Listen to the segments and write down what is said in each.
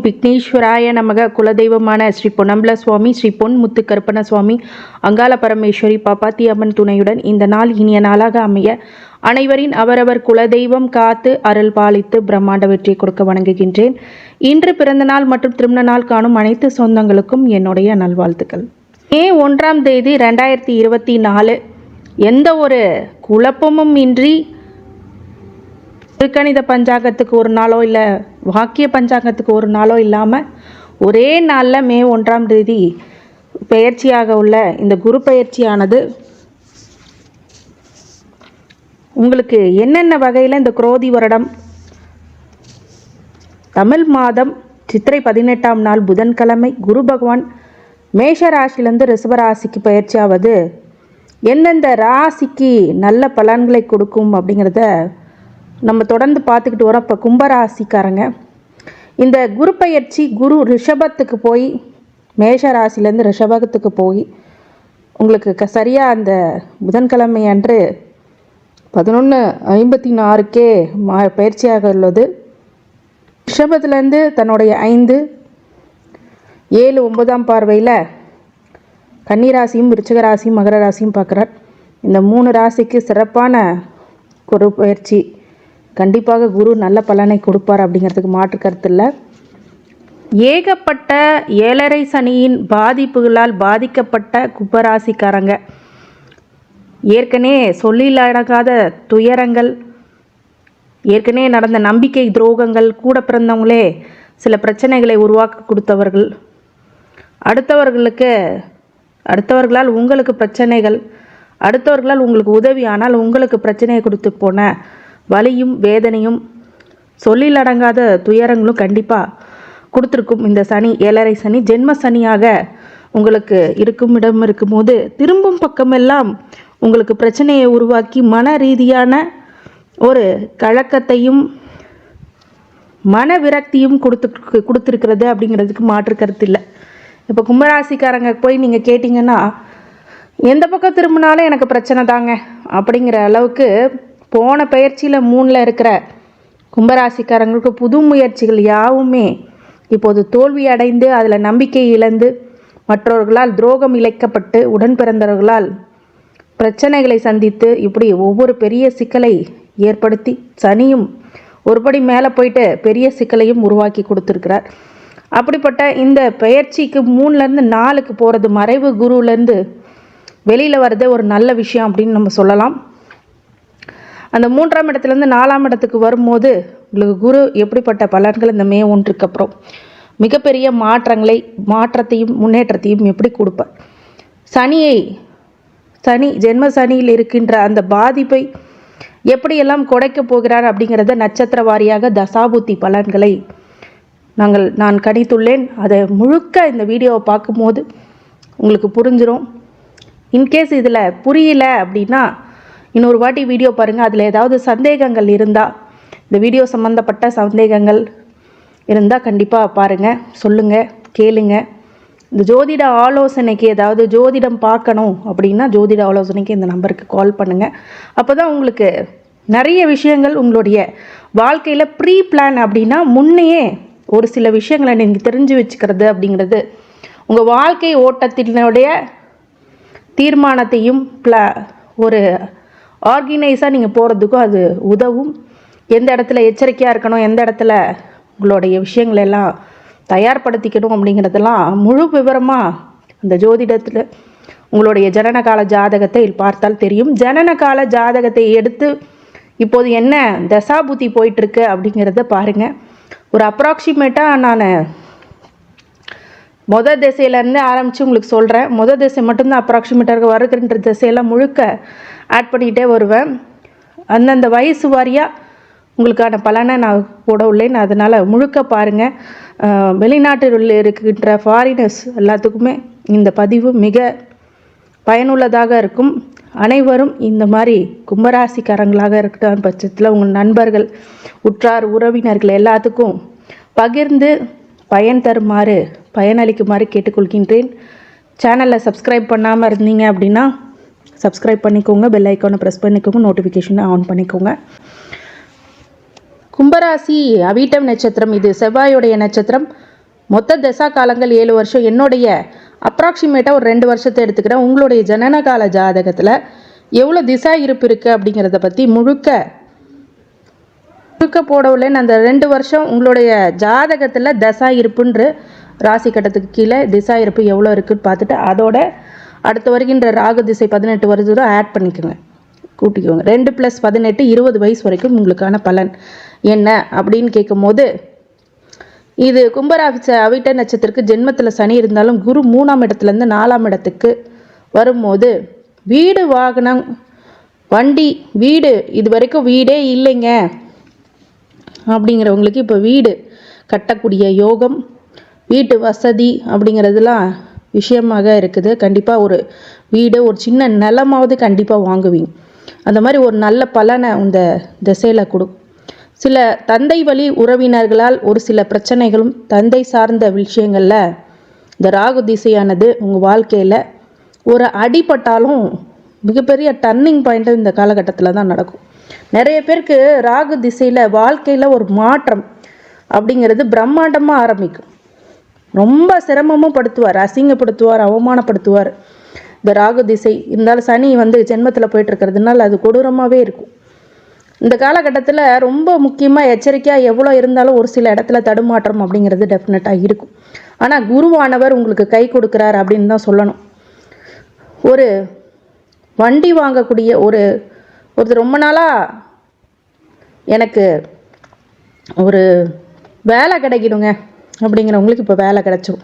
விக்னேஸ்வராய நமக. குலதெய்வமான ஸ்ரீ பொன்னம்பல சுவாமி, ஸ்ரீ பொன் முத்து கருப்பண சுவாமி, அங்காள பரமேஸ்வரி, பாப்பாத்தி அம்மன் துணையுடன் இந்த நாள் இனிய நாளாக அமைய அனைவரின் அவரவர் குலதெய்வம் காத்து அருள் பாலித்து பிரம்மாண்ட வெற்றியை கொடுக்க வணங்குகின்றேன். இன்று பிறந்த நாள் மற்றும் திருமண நாள் காணும் அனைத்து சொந்தங்களுக்கும் என்னுடைய நல்வாழ்த்துக்கள். மே 1ஆம் தேதி 2024 எந்த ஒரு குழப்பமும் இன்றி திருக்கணித பஞ்சாங்கத்துக்கு ஒரு நாளோ இல்லை வாக்கிய பஞ்சாங்கத்துக்கு ஒரு நாளோ இல்லாமல் ஒரே நாளில் மே 1ஆம் தேதி பெயர்ச்சியாக உள்ள இந்த குரு பெயர்ச்சியானது உங்களுக்கு என்னென்ன வகையில் இந்த குரோதி வருடம் தமிழ் மாதம் சித்திரை 18ஆம் நாள் புதன்கிழமை குரு பகவான் மேஷ ராசியிலேருந்து ரிஷப ராசிக்கு பயிற்சியாவது எந்தெந்த ராசிக்கு நல்ல பலன்களை கொடுக்கும் அப்படிங்கிறத நம்ம தொடர்ந்து பார்த்துக்கிட்டு வரோம். இப்போ கும்பராசிக்காரங்க இந்த குரு பயிற்சி குரு ரிஷபத்துக்கு போய் மேஷ ராசிலேருந்து ரிஷபத்துக்கு போய் உங்களுக்கு சரியாக அந்த புதன்கிழமை அன்று 11:54 பயிற்சியாக உள்ளது. ரிஷபத்துலேருந்து தன்னுடைய 5, 7, 9ஆம் பார்வையில் கன்னிராசியும் விருச்சிக ராசியும் மகர ராசியும் பார்க்குறார். இந்த 3 ராசிக்கு சிறப்பான குரு பயிற்சி. கண்டிப்பாக குரு நல்ல பலனை கொடுப்பார் அப்படிங்கிறதுக்கு மாற்று கருத்து இல்லை. ஏகப்பட்ட 7.5 சனியின் பாதிப்புகளால் பாதிக்கப்பட்ட கும்பராசிக்காரங்க ஏற்கனவே சொல்லிலடங்காத துயரங்கள், ஏற்கனவே நடந்த நம்பிக்கை துரோகங்கள், கூட பிறந்தவங்களே சில பிரச்சனைகளை உருவாக்க கொடுத்தவர்கள், அடுத்தவர்களால் உங்களுக்கு பிரச்சனைகள், அடுத்தவர்களால் உங்களுக்கு உதவி ஆனால் உங்களுக்கு பிரச்சனையை கொடுத்து போன வலியும் வேதனையும் சொல்லிலடங்காத துயரங்களும் கண்டிப்பாக கொடுத்துருக்கும். இந்த சனி 7.5 சனி ஜென்ம சனியாக உங்களுக்கு இருக்கும் இடம் இருக்கும்போது திரும்பும் பக்கமெல்லாம் உங்களுக்கு பிரச்சனையை உருவாக்கி மன ரீதியான ஒரு கலக்கத்தையும் மன விரக்தியும் கொடுத்துருக்கிறது அப்படிங்கிறதுக்கு மாற்று கருத்து இல்லை. இப்போ கும்பராசிக்காரங்க போய் நீங்கள் கேட்டிங்கன்னா எந்த பக்கம் திரும்பினாலும் எனக்கு பிரச்சனை தாங்க அப்படிங்கிற அளவுக்கு போன பயிற்சியில் 3ல் இருக்கிற கும்பராசிக்காரங்களுக்கு புது முயற்சிகள் யாவுமே இப்போது தோல்வி அடைந்து அதில் நம்பிக்கை இழந்து மற்றவர்களால் துரோகம் இழைக்கப்பட்டு உடன் பிறந்தவர்களால் பிரச்சனைகளை சந்தித்து இப்படி ஒவ்வொரு பெரிய சிக்கலை ஏற்படுத்தி சனியும் ஒருபடி மேலே போயிட்டு பெரிய சிக்கலையும் உருவாக்கி கொடுத்துருக்கிறார். அப்படிப்பட்ட இந்த பயிற்சிக்கு 3லேருந்து 4க்கு போகிறது மறைவு குருவிலேருந்து வெளியில் வர்றதே ஒரு நல்ல விஷயம் அப்படின்னு நம்ம சொல்லலாம். அந்த 3ஆம் இடத்துலேருந்து 4ஆம் இடத்துக்கு வரும்போது உங்களுக்கு குரு எப்படிப்பட்ட பலன்கள் இந்த மே 1க்கு அப்புறம் மிகப்பெரிய மாற்றத்தையும் முன்னேற்றத்தையும் எப்படி கொடுப்பார். சனி ஜென்ம சனியில் இருக்கின்ற அந்த பாதிப்பை எப்படியெல்லாம் குறைக்க போகிறார் அப்படிங்கிறத நட்சத்திர வாரியாக தசாபுத்தி பலன்களை நான் கணித்துள்ளேன். அதை முழுக்க இந்த வீடியோவை பார்க்கும்போது உங்களுக்கு புரிஞ்சிடும். இன்கேஸ் இதில் புரியல அப்படின்னா இன்னொரு வாட்டி வீடியோ பாருங்கள். அதில் ஏதாவது சந்தேகங்கள் இருந்தால், இந்த வீடியோ சம்மந்தப்பட்ட சந்தேகங்கள் இருந்தால் கண்டிப்பாக பாருங்கள், சொல்லுங்கள், கேளுங்க. இந்த ஜோதிட ஆலோசனைக்கு ஏதாவது ஜோதிடம் பார்க்கணும் அப்படின்னா ஜோதிட ஆலோசனைக்கு இந்த நம்பருக்கு கால் பண்ணுங்கள். அப்போ தான் உங்களுக்கு நிறைய விஷயங்கள் உங்களுடைய வாழ்க்கையில் ப்ரீ பிளான் அப்படின்னா முன்னையே ஒரு சில விஷயங்களை நீங்கள் தெரிஞ்சு வச்சுக்கிறது அப்படிங்கிறது உங்கள் வாழ்க்கை ஓட்டத்தினுடைய தீர்மானத்தையும் ஒரு ஆர்கனைஸாக நீங்கள் போகிறதுக்கும் அது உதவும். எந்த இடத்துல எச்சரிக்கையாக இருக்கணும், எந்த இடத்துல உங்களுடைய விஷயங்களெல்லாம் தயார்படுத்திக்கணும் அப்படிங்கிறதெல்லாம் முழு விவரமாக அந்த ஜோதிடத்தில் உங்களுடைய ஜனனகால ஜாதகத்தை பார்த்தால் தெரியும். ஜனனகால ஜாதகத்தை எடுத்து இப்போது என்ன தசாபுத்தி போயிட்டுருக்கு அப்படிங்கிறத பாருங்கள். ஒரு அப்ராக்சிமேட்டாக நான் மொதல் திசையிலேருந்து ஆரம்பித்து உங்களுக்கு சொல்கிறேன். மொதல் திசை மட்டும்தான் அப்ராக்சிமேட்டாக வருகின்ற திசையெல்லாம் முழுக்க ஆட் பண்ணிக்கிட்டே வருவேன். அந்தந்த வயசு வாரியாக உங்களுக்கான பலனை நான் போட உள்ளேன். அதனால் முழுக்க பாருங்கள். வெளிநாட்டில் இருக்கின்ற ஃபாரினர்ஸ் எல்லாத்துக்குமே இந்த பதிவு மிக பயனுள்ளதாக இருக்கும். அனைவரும் இந்த மாதிரி கும்பராசிக்காரங்களாக இருக்கிற பட்சத்தில் உங்கள் நண்பர்கள், உற்றார், உறவினர்கள் எல்லாத்துக்கும் பகிர்ந்து பயனளிக்குமாறு கேட்டுக்கொள்கின்றேன். சேனலில் சப்ஸ்கிரைப் பண்ணாமல் இருந்தீங்க அப்படின்னா சப்ஸ்கிரைப் பண்ணிக்கோங்க, பெல் ஐக்கானை ப்ரெஸ் பண்ணிக்கோங்க, நோட்டிஃபிகேஷனை ஆன் பண்ணிக்கோங்க. கும்பராசி அவிட்டம் நட்சத்திரம், இது செவ்வாயுடைய நட்சத்திரம். மொத்த தசா காலங்கள் 7 வருஷம். என்னுடைய அப்ராக்சிமேட்டாக ஒரு 2 வருஷத்தை எடுத்துக்கிறேன். உங்களுடைய ஜனனகால ஜாதகத்தில் எவ்வளோ திசா இருப்பு இருக்குது அப்படிங்கிறத பற்றி முழுக்க போடவுள்ளேன்னு அந்த 2 வருஷம் உங்களுடைய ஜாதகத்தில் தசா இருப்புன்ற ராசி கட்டத்துக்கு கீழே திசா இருப்பு எவ்வளோ இருக்குன்னு பார்த்துட்டு அதோட அடுத்து வருகின்ற ராகு திசை 18 வருஷம் ஆட் பண்ணிக்கோங்க, கூட்டிக்கோங்க. 2 + 18 20 வயசு வரைக்கும் உங்களுக்கான பலன் என்ன அப்படின்னு கேட்கும்போது, இது கும்பராசி அவிட்ட நட்சத்திரத்துக்கு ஜென்மத்தில் சனி இருந்தாலும் குரு 3ஆம் இடத்துலேருந்து 4ஆம் இடத்துக்கு வரும்போது வீடு வாகனம் வண்டி வீடு இது வரைக்கும் வீடே இல்லைங்க அப்படிங்கிறவங்களுக்கு இப்போ வீடு கட்டக்கூடிய யோகம், வீட்டு வசதி அப்படிங்கிறதுலாம் விஷயமாக இருக்குது. கண்டிப்பாக ஒரு வீடு ஒரு சின்ன நிலமாவது கண்டிப்பாக வாங்குவீங்க. அந்த மாதிரி ஒரு நல்ல பலனை இந்த திசையில் கொடுக்கும். சில தந்தை வழி உறவினர்களால் ஒரு சில பிரச்சனைகளும் தந்தை சார்ந்த விஷயங்களில் இந்த ராகு திசையானது உங்கள் வாழ்க்கையில் ஒரு அடிபட்டாலும் மிகப்பெரிய டர்னிங் பாயிண்ட்டு இந்த காலகட்டத்தில் தான் நடக்கும். நிறைய பேருக்கு ராகு திசையில் வாழ்க்கையில் ஒரு மாற்றம் அப்படிங்கிறது பிரம்மாண்டமாக ஆரம்பிக்கும். ரொம்ப சிரமமும் படுத்துவார், அசிங்கப்படுத்துவார், அவமானப்படுத்துவார். இந்த ராகு திசை இருந்தாலும் சனி ஜென்மத்தில் போயிட்டுருக்கிறதுனால அது கொடூரமாகவே இருக்கும். இந்த காலகட்டத்தில் ரொம்ப முக்கியமாக எச்சரிக்கையாக எவ்வளோ இருந்தாலும் ஒரு சில இடத்துல தடுமாற்றம் அப்படிங்கிறது டெஃபினட்டாக இருக்கும். ஆனால் குருவானவர் உங்களுக்கு கை கொடுக்குறார் அப்படின்னு தான் சொல்லணும். ஒரு வண்டி வாங்கக்கூடிய ஒருத்தர் ரொம்ப நாளாக எனக்கு ஒரு வேலை கிடைக்கணுங்க அப்படிங்கிறவங்களுக்கு இப்போ வேலை கிடைச்சிடும்.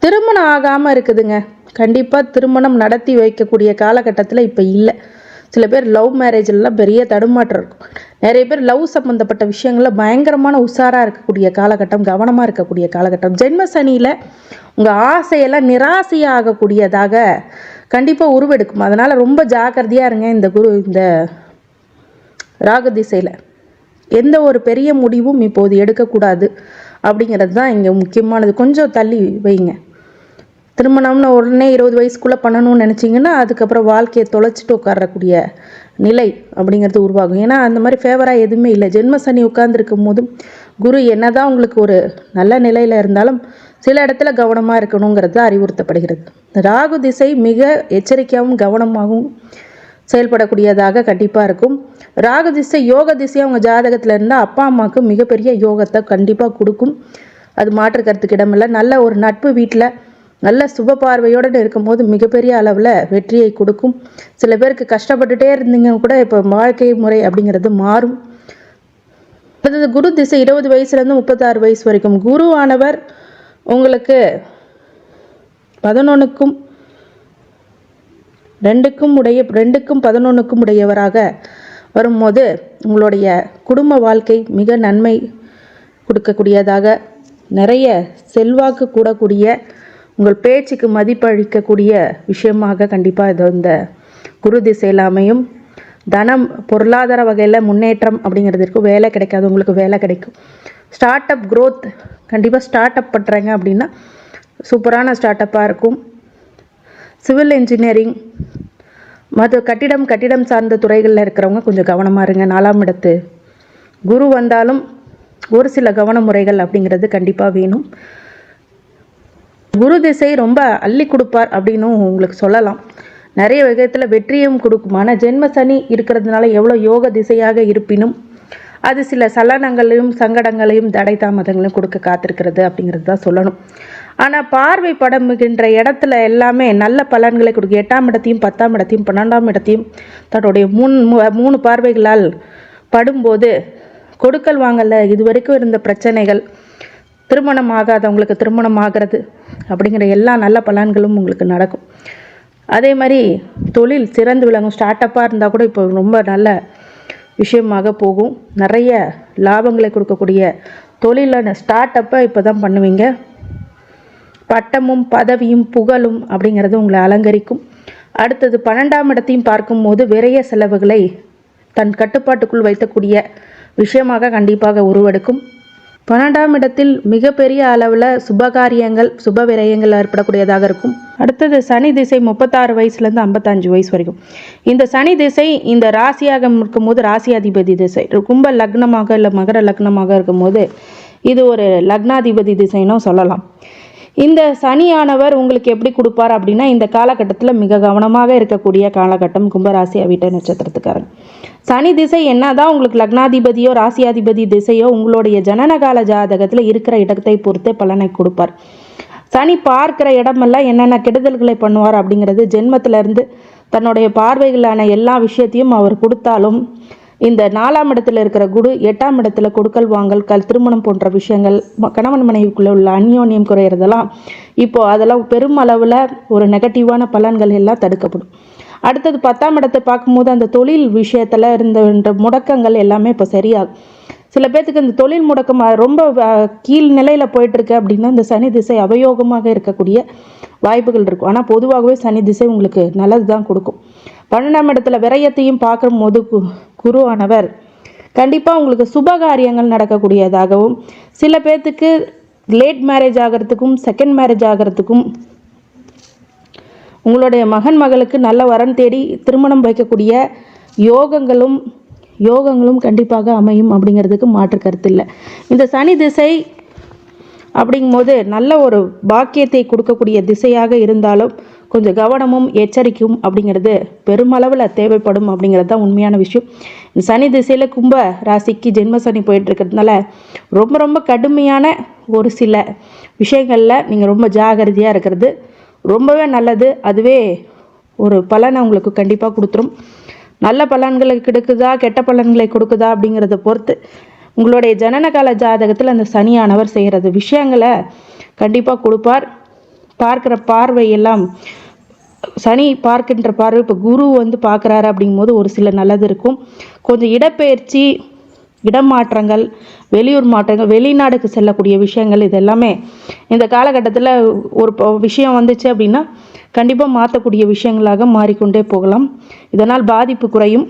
திருமணம் ஆகாமல் இருக்குதுங்க, கண்டிப்பாக திருமணம் நடத்தி வைக்கக்கூடிய காலகட்டத்தில் இப்போ இல்லை. சில பேர் லவ் மேரேஜ்லாம் பெரிய தடுமாற்றம் இருக்கும். நிறைய பேர் லவ் சம்மந்தப்பட்ட விஷயங்களில் பயங்கரமான உஷாராக இருக்கக்கூடிய காலகட்டம், கவனமாக இருக்கக்கூடிய காலகட்டம். ஜென்ம சனியில் உங்கள் ஆசையெல்லாம் நிராசையாக ஆகக்கூடியதாக கண்டிப்பாக உருவெடுக்கும். அதனால் ரொம்ப ஜாக்கிரதையாக இருங்க. இந்த ராகு திசையில் எந்த ஒரு பெரிய முடிவும் இப்போது எடுக்கக்கூடாது அப்படிங்கிறது தான் இங்கே முக்கியமானது. கொஞ்சம் தள்ளி வைங்க. திருமணம்னு உடனே 20 வயசுக்குள்ளே பண்ணணும்னு நினச்சிங்கன்னா அதுக்கப்புறம் வாழ்க்கையை தொலைச்சிட்டு உட்காரக்கூடிய நிலை அப்படிங்கிறது உருவாகும். ஏன்னா அந்த மாதிரி ஃபேவராக எதுவுமே இல்லை. ஜென்ம சனி உட்கார்ந்துருக்கும் போதும் குரு என்ன தான் உங்களுக்கு ஒரு நல்ல நிலையில் இருந்தாலும் சில இடத்துல கவனமாக இருக்கணுங்கிறது அறிவுறுத்தப்படுகிறது. ராகு திசை மிக எச்சரிக்கையாகவும் கவனமாகவும் செயல்படக்கூடியதாக கண்டிப்பாக இருக்கும். ராகு திசை யோக திசையாக அவங்க ஜாதகத்தில் இருந்தால் அப்பா அம்மாவுக்கு மிகப்பெரிய யோகத்தை கண்டிப்பாக கொடுக்கும். அது மாற்றுக்கிறதுக்கு இடமில்லை. நல்ல ஒரு நட்பு வீட்டில் நல்ல சுப பார்வையோடு இருக்கும்போது மிகப்பெரிய அளவில் வெற்றியை கொடுக்கும். சில பேருக்கு கஷ்டப்பட்டுட்டே இருந்தீங்க கூட இப்போ வாழ்க்கை முறை அப்படிங்கிறது மாறும். அடுத்தது குரு திசை 20 வயசுலேருந்து 36 வயசு வரைக்கும். குருவானவர் உங்களுக்கு 11க்கும் 2க்கும் 11க்கும் உடையவராக வரும்போது உங்களுடைய குடும்ப வாழ்க்கை மிக நன்மை கொடுக்கக்கூடியதாக, நிறைய செல்வாக்கு கூடக்கூடிய, உங்கள் பேச்சுக்கு மதிப்பளிக்கக்கூடிய விஷயமாக கண்டிப்பாக இந்த குரு திசையில் அமையும். தனம் பொருளாதார வகையில் முன்னேற்றம் அப்படிங்கிறதுக்கு வேலை கிடைக்காது, உங்களுக்கு வேலை கிடைக்கும். ஸ்டார்ட் அப் க்ரோத் கண்டிப்பாக ஸ்டார்ட் அப் பண்ணுறாங்க அப்படின்னா சூப்பரான ஸ்டார்ட் அப்பாக இருக்கும். சிவில் இன்ஜினியரிங் மற்ற கட்டிடம் சார்ந்த துறைகளில் இருக்கிறவங்க கொஞ்சம் கவனமாக இருங்க. 4ஆம் இடத்து குரு வந்தாலும் ஒரு சில கவன முறைகள் அப்படிங்கிறது கண்டிப்பாக வேணும். குரு திசை ரொம்ப அள்ளி கொடுப்பார் அப்படின்னு உங்களுக்கு சொல்லலாம். நிறைய விதத்தில் வெற்றியும் கொடுக்கும். ஆனால் ஜென்ம சனி இருக்கிறதுனால எவ்வளோ யோக திசையாக இருப்பினும் அது சில சலனங்களையும் சங்கடங்களையும் தடை தாமதங்களையும் கொடுக்க காத்திருக்கிறது அப்படிங்கிறது தான் சொல்லணும். ஆனால் பார்வை படமுகின்ற இடத்துல எல்லாமே நல்ல பலன்களை கொடுக்கும். 8ஆம் இடத்தையும் 10ஆம் இடத்தையும் 12ஆம் இடத்தையும் தன்னுடைய மூணு பார்வைகளால் படும்போது கொடுக்கல் வாங்கல இது வரைக்கும் இருந்த பிரச்சனைகள், திருமணம் ஆகாதவங்களுக்கு திருமணம் ஆகிறது அப்படிங்கிற எல்லா நல்ல பலன்களும் உங்களுக்கு நடக்கும். அதே மாதிரி தொழில் சிறந்து விளங்கும். ஸ்டார்ட் அப்பாக இருந்தால் கூட இப்போ ரொம்ப நல்ல விஷயமாக போகும். நிறைய லாபங்களை கொடுக்கக்கூடிய தொழிலான ஸ்டார்ட் அப்பை இப்போ தான் பண்ணுவீங்க. பட்டமும் பதவியும் புகழும் அப்படிங்கிறது உங்களை அலங்கரிக்கும். அடுத்தது 12ஆம் இடத்தையும் பார்க்கும்போது விரைய செலவுகளை தன் கட்டுப்பாட்டுக்குள் வைக்கக்கூடிய விஷயமாக கண்டிப்பாக உருவெடுக்கும். 12ஆம் இடத்தில் மிகப்பெரிய அளவில் சுபகாரியங்கள் சுப விரயங்கள் ஏற்படக்கூடியதாக இருக்கும். அடுத்தது சனி திசை 36 வயசுலேருந்து 55 வயசு வரைக்கும். இந்த சனி திசை இந்த ராசியாக இருக்கும்போது ராசியாதிபதி திசை கும்ப லக்னமாக இல்லை மகர லக்னமாக இருக்கும்போது இது ஒரு லக்னாதிபதி திசைனும் சொல்லலாம். இந்த சனியானவர் உங்களுக்கு எப்படி கொடுப்பார் அப்படின்னா, இந்த காலகட்டத்தில் மிக கவனமாக இருக்கக்கூடிய காலகட்டம் கும்பராசி அவிட்ட நட்சத்திரத்துக்காரங்க. சனி திசை என்னதான் உங்களுக்கு லக்னாதிபதியோ ராசியாதிபதி திசையோ உங்களுடைய ஜனனகால ஜாதகத்தில் இருக்கிற இடத்தை பொறுத்தே பலனை கொடுப்பார். சனி பார்க்கிற இடமெல்லாம் என்னென்ன கெடுதல்களை பண்ணுவார் அப்படிங்கிறது ஜென்மத்திலிருந்து தன்னுடைய பார்வைகளான எல்லா விஷயத்தையும் அவர் கொடுத்தாலும், இந்த 4ஆம் இடத்துல இருக்கிற குரு 8ஆம் இடத்துல கொடுக்கல் வாங்கல் திருமணம் போன்ற விஷயங்கள் கணவன் மனைவிக்குள்ளே உள்ள அந்யோன்யம் குறையிறதெல்லாம் இப்போது அதெல்லாம் பெரும் அளவில் ஒரு நெகட்டிவான பலன்கள் எல்லாம் தடுக்கப்படும். அடுத்தது 10ஆம் இடத்தை பார்க்கும்போது அந்த தொழில் விஷயத்தில் இருந்த முடக்கங்கள் எல்லாமே இப்போ சரியாகும். சில பேர்த்துக்கு இந்த தொழில் முடக்கம் ரொம்ப கீழ் நிலையில் போயிட்டுருக்கு அப்படின்னா இந்த சனி திசை அவயோகமாக இருக்கக்கூடிய வாய்ப்புகள் இருக்கும். ஆனால் பொதுவாகவே சனி திசை உங்களுக்கு நல்லது தான் கொடுக்கும். 12ஆம் இடத்துல விரயத்தையும் பார்க்கும்போது குருவானவர் கண்டிப்பாக உங்களுக்கு சுபகாரியங்கள் நடக்கக்கூடியதாகவும், சில பேர்த்துக்கு லேட் மேரேஜ் ஆகிறதுக்கும் செகண்ட் மேரேஜ் ஆகிறதுக்கும், உங்களுடைய மகன் மகளுக்கு நல்ல வரன் தேடி திருமணம் வைக்கக்கூடிய யோகங்களும் கண்டிப்பாக அமையும் அப்படிங்கிறதுக்கு மாற்று கருத்து இல்லை. இந்த சனி திசை அப்படிங்கும்போது நல்ல ஒரு பாக்கியத்தை கொடுக்கக்கூடிய திசையாக இருந்தாலும் கொஞ்சம் கவனமும் எச்சரிக்கையும் அப்படிங்கிறது பெருமளவில் தேவைப்படும் அப்படிங்கிறது தான் உண்மையான விஷயம். இந்த சனி திசையில் கும்ப ராசிக்கு ஜென்ம சனி போயிட்டுருக்கிறதுனால ரொம்ப ரொம்ப கடுமையான ஒரு சில விஷயங்களில் நீங்கள் ரொம்ப ஜாகிரதையாக இருக்கிறது ரொம்பவே நல்லது. அதுவே ஒரு பலனை உங்களுக்கு கண்டிப்பாக கொடுத்துரும். நல்ல பலன்களை கொடுக்குதா கெட்ட பலன்களை கொடுக்குதா அப்படிங்கிறத பொறுத்து உங்களுடைய ஜனனகால ஜாதகத்தில் அந்த சனியானவர் செய்கிறது விஷயங்களை கண்டிப்பாக கொடுப்பார். பார்க்குற பார்வையெல்லாம் சனி பார்க்கின்ற பார்வை இப்போ குரு பார்க்குறாரு அப்படிங்கும்போது ஒரு சில நல்லது இருக்கும். கொஞ்சம் இடப்பெயர்ச்சி, இடம் மாற்றங்கள், வெளியூர் மாற்றங்கள், வெளிநாடுக்கு செல்லக்கூடிய விஷயங்கள் இது எல்லாமே இந்த காலகட்டத்தில் ஒரு விஷயம் வந்துச்சு அப்படின்னா கண்டிப்பாக மாற்றக்கூடிய விஷயங்களாக மாறிக்கொண்டே போகலாம். இதனால் பாதிப்பு குறையும்.